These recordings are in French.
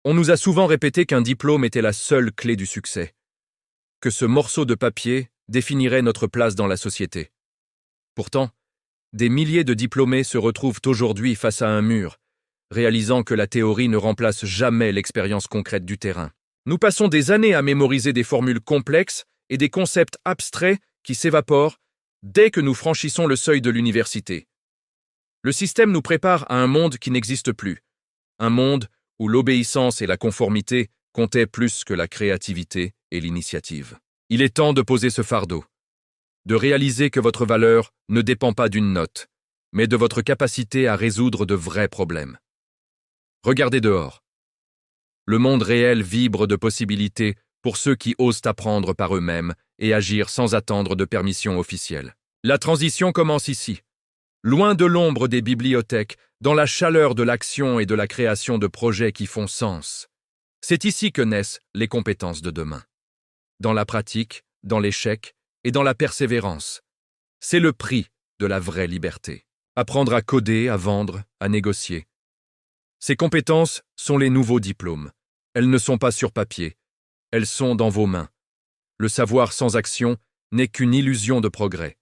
On nous a souvent répété qu'un diplôme était la seule clé du succès, que ce morceau de papier définirait notre place dans la société. Pourtant, des milliers de diplômés se retrouvent aujourd'hui face à un mur, réalisant que la théorie ne remplace jamais l'expérience concrète du terrain. Nous passons des années à mémoriser des formules complexes et des concepts abstraits qui s'évaporent dès que nous franchissons le seuil de l'université. Le système nous prépare à un monde qui n'existe plus, un monde où l'obéissance et la conformité comptaient plus que la créativité et l'initiative. Il est temps de poser ce fardeau, de réaliser que votre valeur ne dépend pas d'une note, mais de votre capacité à résoudre de vrais problèmes. Regardez dehors. Le monde réel vibre de possibilités pour ceux qui osent apprendre par eux-mêmes et agir sans attendre de permission officielle. La transition commence ici, loin de l'ombre des bibliothèques, dans la chaleur de l'action et de la création de projets qui font sens. C'est ici que naissent les compétences de demain. Dans la pratique, dans l'échec et dans la persévérance. C'est le prix de la vraie liberté. Apprendre à coder, à vendre, à négocier. Ces compétences sont les nouveaux diplômes. Elles ne sont pas sur papier. Elles sont dans vos mains. Le savoir sans action n'est qu'une illusion de progrès.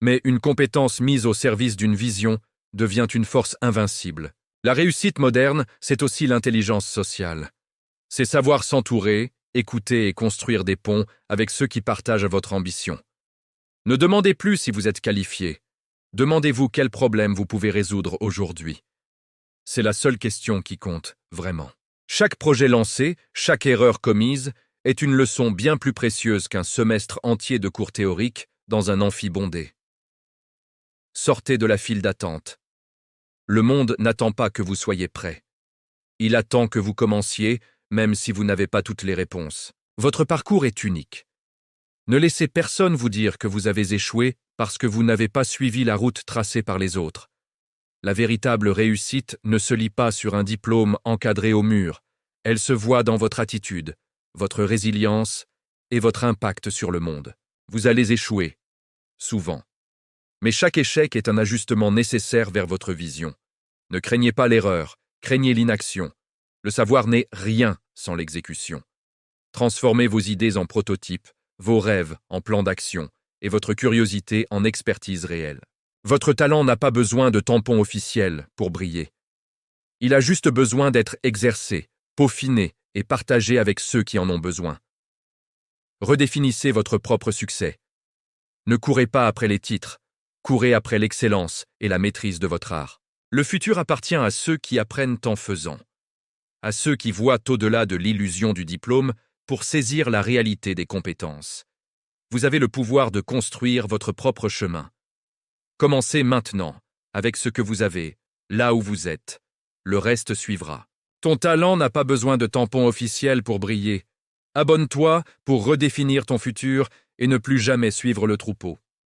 Mais une compétence mise au service d'une vision devient une force invincible. La réussite moderne, c'est aussi l'intelligence sociale. C'est savoir s'entourer, écouter et construire des ponts avec ceux qui partagent votre ambition. Ne demandez plus si vous êtes qualifié. Demandez-vous quel problème vous pouvez résoudre aujourd'hui. C'est la seule question qui compte, vraiment. Chaque projet lancé, chaque erreur commise, est une leçon bien plus précieuse qu'un semestre entier de cours théoriques dans un amphi bondé. Sortez de la file d'attente. Le monde n'attend pas que vous soyez prêt. Il attend que vous commenciez, même si vous n'avez pas toutes les réponses. Votre parcours est unique. Ne laissez personne vous dire que vous avez échoué parce que vous n'avez pas suivi la route tracée par les autres. La véritable réussite ne se lit pas sur un diplôme encadré au mur. Elle se voit dans votre attitude, votre résilience et votre impact sur le monde. Vous allez échouer, souvent. Mais chaque échec est un ajustement nécessaire vers votre vision. Ne craignez pas l'erreur, craignez l'inaction. Le savoir n'est rien sans l'exécution. Transformez vos idées en prototypes, vos rêves en plans d'action et votre curiosité en expertise réelle. Votre talent n'a pas besoin de tampon officiel pour briller. Il a juste besoin d'être exercé, peaufiné et partagé avec ceux qui en ont besoin. Redéfinissez votre propre succès. Ne courez pas après les titres, courez après l'excellence et la maîtrise de votre art. Le futur appartient à ceux qui apprennent en faisant, à ceux qui voient au-delà de l'illusion du diplôme pour saisir la réalité des compétences. Vous avez le pouvoir de construire votre propre chemin. Commencez maintenant, avec ce que vous avez, là où vous êtes. Le reste suivra. Ton talent n'a pas besoin de tampon officiel pour briller. Abonne-toi pour redéfinir ton futur et ne plus jamais suivre le troupeau.